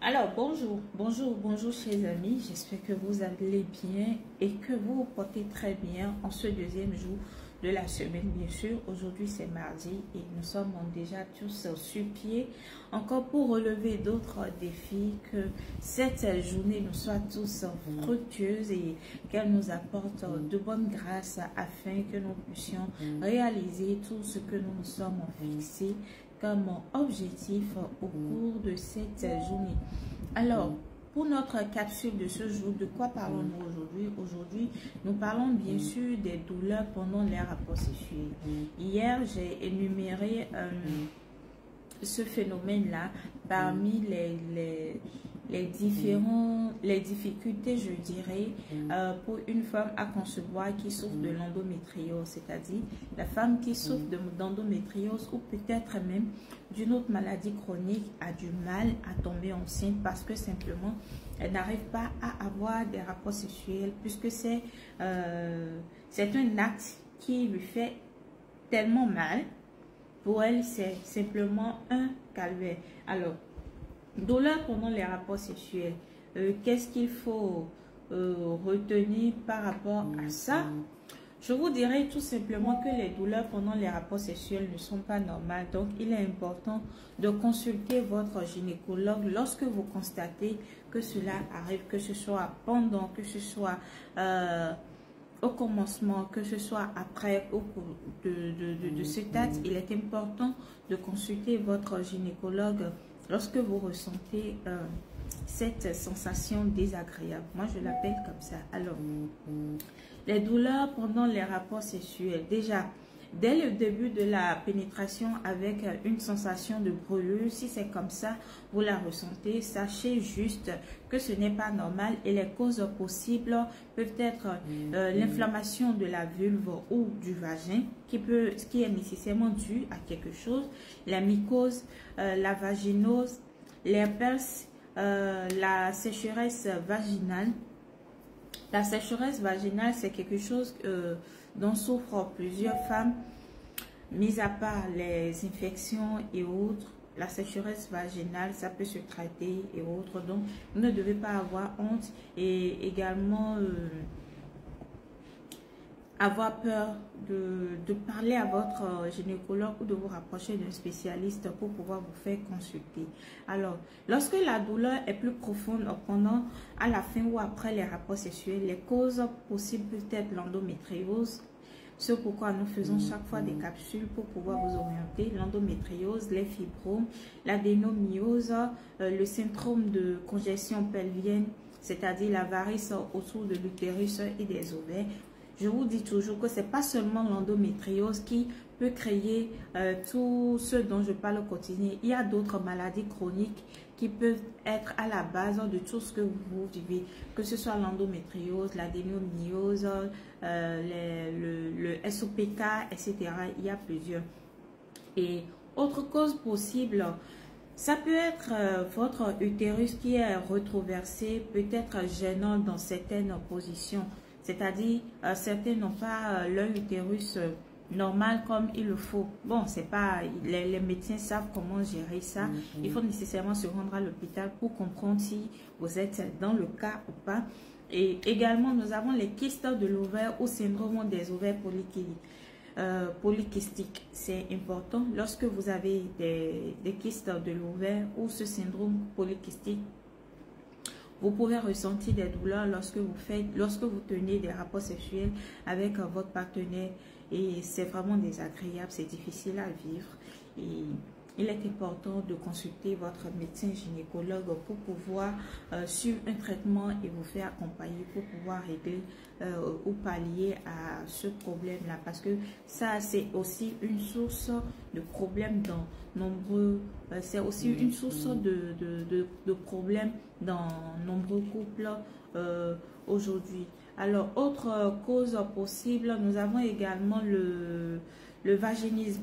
Alors, bonjour chers amis, j'espère que vous allez bien et que vous vous portez très bien en ce deuxième jour de la semaine, bien sûr. Aujourd'hui, c'est mardi et nous sommes déjà tous sur pied, encore pour relever d'autres défis, que cette journée nous soit tous fructueuse et qu'elle nous apporte de bonnes grâces afin que nous puissions réaliser tout ce que nous nous sommes fixés comme objectif au cours de cette journée. Alors, pour notre capsule de ce jour, de quoi parlons-nous aujourd'hui? Aujourd'hui, nous parlons bien sûr des douleurs pendant les rapports sexuels. Hier, j'ai énuméré ce phénomène-là parmi les difficultés, je dirais, pour une femme à concevoir qui souffre de l'endométriose, c'est-à-dire la femme qui souffre d'endométriose ou peut-être même d'une autre maladie chronique a du mal à tomber enceinte parce que simplement elle n'arrive pas à avoir des rapports sexuels puisque c'est un acte qui lui fait tellement mal. Pour elle, c'est simplement un calvaire. Alors, douleur pendant les rapports sexuels. Qu'est-ce qu'il faut retenir par rapport à ça? Je vous dirais tout simplement que les douleurs pendant les rapports sexuels ne sont pas normales. Donc, il est important de consulter votre gynécologue lorsque vous constatez que cela arrive, que ce soit pendant, que ce soit au commencement, que ce soit après, au cours de cet acte. Il est important de consulter votre gynécologue lorsque vous ressentez cette sensation désagréable. Moi, je l'appelle comme ça. Alors, les douleurs pendant les rapports sexuels. Déjà, dès le début de la pénétration avec une sensation de brûlure, si c'est comme ça, vous la ressentez, sachez juste que ce n'est pas normal et les causes possibles peuvent être l'inflammation de la vulve ou du vagin qui est nécessairement due à quelque chose, la mycose, la vaginose, l'herpès, la sécheresse vaginale. La sécheresse vaginale, c'est quelque chose dont souffrent plusieurs femmes, mis à part les infections et autres. La sécheresse vaginale, ça peut se traiter et autres. Donc, vous ne devez pas avoir honte et également avoir peur de parler à votre gynécologue ou de vous rapprocher d'un spécialiste pour pouvoir vous faire consulter. Alors, lorsque la douleur est plus profonde pendant, à la fin ou après les rapports sexuels, les causes possibles peuvent être l'endométriose. C'est pourquoi nous faisons chaque fois des capsules pour pouvoir vous orienter. L'endométriose, les fibromes, l'adénomyose, le syndrome de congestion pelvienne, c'est-à-dire la varice autour de l'utérus et des ovaires. Je vous dis toujours que ce n'est pas seulement l'endométriose qui peut créer tout ce dont je parle au quotidien. Il y a d'autres maladies chroniques qui peuvent être à la base de tout ce que vous vivez, que ce soit l'endométriose, l'adénomyose, le SOPK, etc. Il y a plusieurs. Et autre cause possible, ça peut être votre utérus qui est rétroversé, peut-être gênant dans certaines positions. C'est-à-dire, certains n'ont pas leur utérus normal comme il le faut. Bon, c'est pas, les médecins savent comment gérer ça. Il faut nécessairement se rendre à l'hôpital pour comprendre si vous êtes dans le cas ou pas. Et également, nous avons les kystes de l'ovaire ou syndrome des ovaires polykystiques. C'est important. Lorsque vous avez des kystes de l'ovaire ou ce syndrome polykystique, vous pouvez ressentir des douleurs lorsque vous tenez des rapports sexuels avec votre partenaire et c'est vraiment désagréable, c'est difficile à vivre et il est important de consulter votre médecin gynécologue pour pouvoir suivre un traitement et vous faire accompagner pour pouvoir régler ou pallier à ce problème-là. Parce que ça, c'est aussi une source de problèmes dans nombreux... c'est aussi une source de problèmes dans nombreux couples aujourd'hui. Alors, autre cause possible, nous avons également le vaginisme.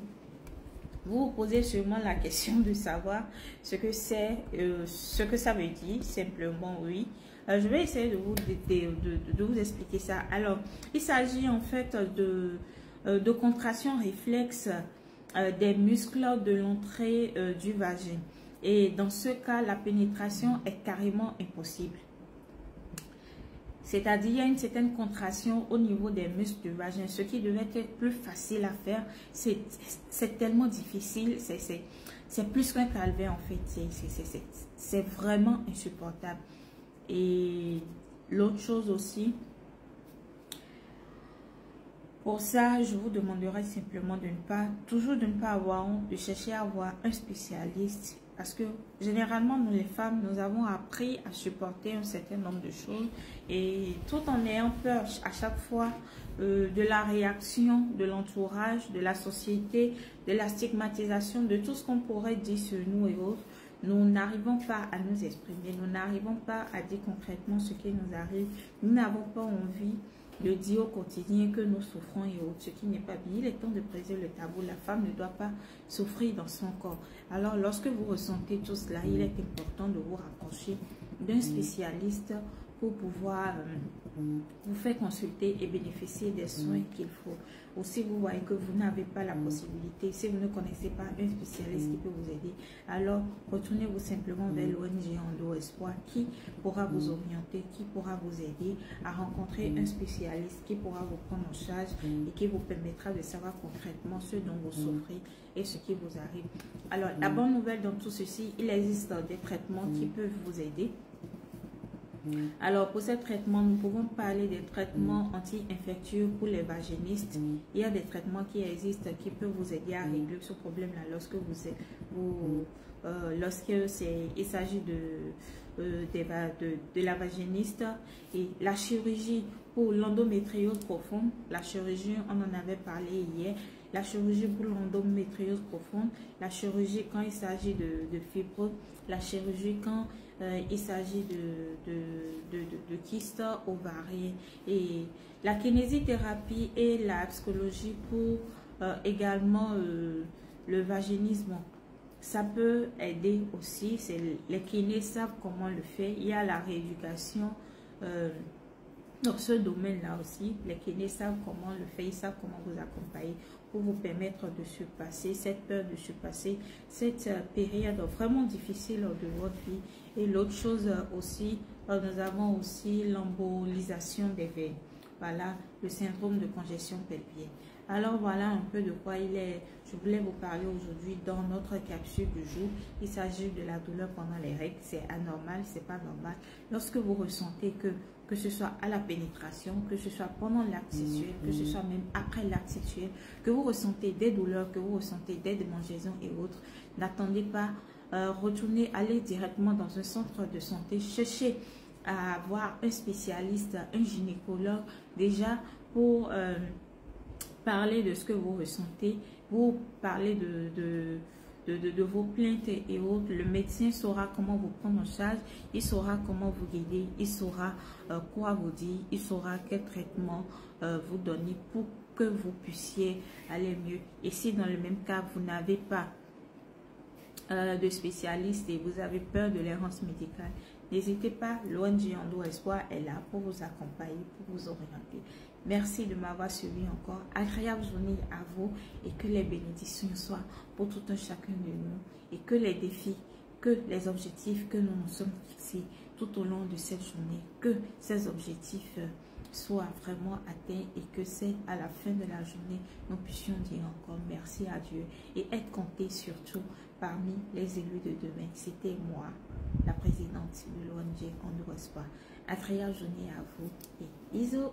Vous vous posez sûrement la question de savoir ce que c'est, ce que ça veut dire, simplement oui. Je vais essayer de vous expliquer ça. Alors, il s'agit en fait de contraction réflexe des muscles de l'entrée du vagin. Et dans ce cas, la pénétration est carrément impossible. C'est-à-dire, il y a une certaine contraction au niveau des muscles du vagin. Ce qui devait être plus facile à faire, c'est tellement difficile. C'est plus qu'un calvaire en fait. C'est vraiment insupportable. Et l'autre chose aussi, pour ça, je vous demanderai simplement de ne pas avoir honte, de chercher à avoir un spécialiste. Parce que généralement, nous les femmes, nous avons appris à supporter un certain nombre de choses. Et tout en ayant peur à chaque fois de la réaction de l'entourage, de la société, de la stigmatisation, de tout ce qu'on pourrait dire sur nous et autres, nous n'arrivons pas à nous exprimer. Nous n'arrivons pas à dire concrètement ce qui nous arrive. Nous n'avons pas envie de dire au quotidien que nous souffrons et autres, ce qui n'est pas bien. Il est temps de briser le tabou. La femme ne doit pas souffrir dans son corps. Alors, lorsque vous ressentez tout cela, il est important de vous rapprocher d'un spécialiste pour pouvoir vous faire consulter et bénéficier des soins qu'il faut. Ou si vous voyez que vous n'avez pas la possibilité, si vous ne connaissez pas un spécialiste qui peut vous aider, alors retournez-vous simplement vers l'ONG Endo Espoir qui pourra vous orienter, qui pourra vous aider à rencontrer un spécialiste qui pourra vous prendre en charge et qui vous permettra de savoir concrètement ce dont vous souffrez et ce qui vous arrive. Alors, la bonne nouvelle dans tout ceci, il existe des traitements qui peuvent vous aider. Alors, pour ces traitements, nous pouvons parler des traitements anti-infectieux pour les vaginistes. Il y a des traitements qui existent qui peuvent vous aider à régler ce problème-là lorsque il s'agit de la vaginiste. Et la chirurgie pour l'endométriose profonde, la chirurgie, on en avait parlé hier, la chirurgie pour l'endométriose profonde, la chirurgie quand il s'agit de fibrose, la chirurgie quand il s'agit de kystes ovarien, et la kinésithérapie et la psychologie pour également le vaginisme. Ça peut aider aussi, les kinés savent comment le faire. Il y a la rééducation dans ce domaine-là aussi. Les kinés savent comment le faire, ils savent comment vous accompagner pour vous permettre de surpasser cette peur, de surpasser cette période vraiment difficile de votre vie. Et l'autre chose aussi, nous avons aussi l'embolisation des veines. Voilà, le syndrome de congestion pelvienne. Alors voilà un peu de quoi je voulais vous parler aujourd'hui dans notre capsule du jour. Il s'agit de la douleur pendant les règles. C'est anormal, c'est pas normal. Lorsque vous ressentez que ce soit à la pénétration, que ce soit pendant l'acte sexuel, que ce soit même après l'acte sexuel, que vous ressentez des douleurs, que vous ressentez des démangeaisons et autres, n'attendez pas, retournez, allez directement dans un centre de santé, cherchez à avoir un spécialiste, un gynécologue déjà pour parler de ce que vous ressentez, vous parler de vos plaintes et autres. Le médecin saura comment vous prendre en charge, il saura comment vous guider, il saura quoi vous dire, il saura quel traitement vous donner pour que vous puissiez aller mieux. Et si dans le même cas, vous n'avez pas de spécialiste et vous avez peur de l'errance médicale, n'hésitez pas, l'ONG Endo Espoir est là pour vous accompagner, pour vous orienter. Merci de m'avoir suivi encore. Agréable journée à vous et que les bénédictions soient pour tout un chacun de nous et que les défis, que les objectifs que nous nous sommes fixés tout au long de cette journée, que ces objectifs soient vraiment atteints et que c'est à la fin de la journée, nous puissions dire encore merci à Dieu et être comptés surtout parmi les élus de demain. C'était moi, la présidente de l'ONG Endo Espoir. Agréable journée à vous et bisous.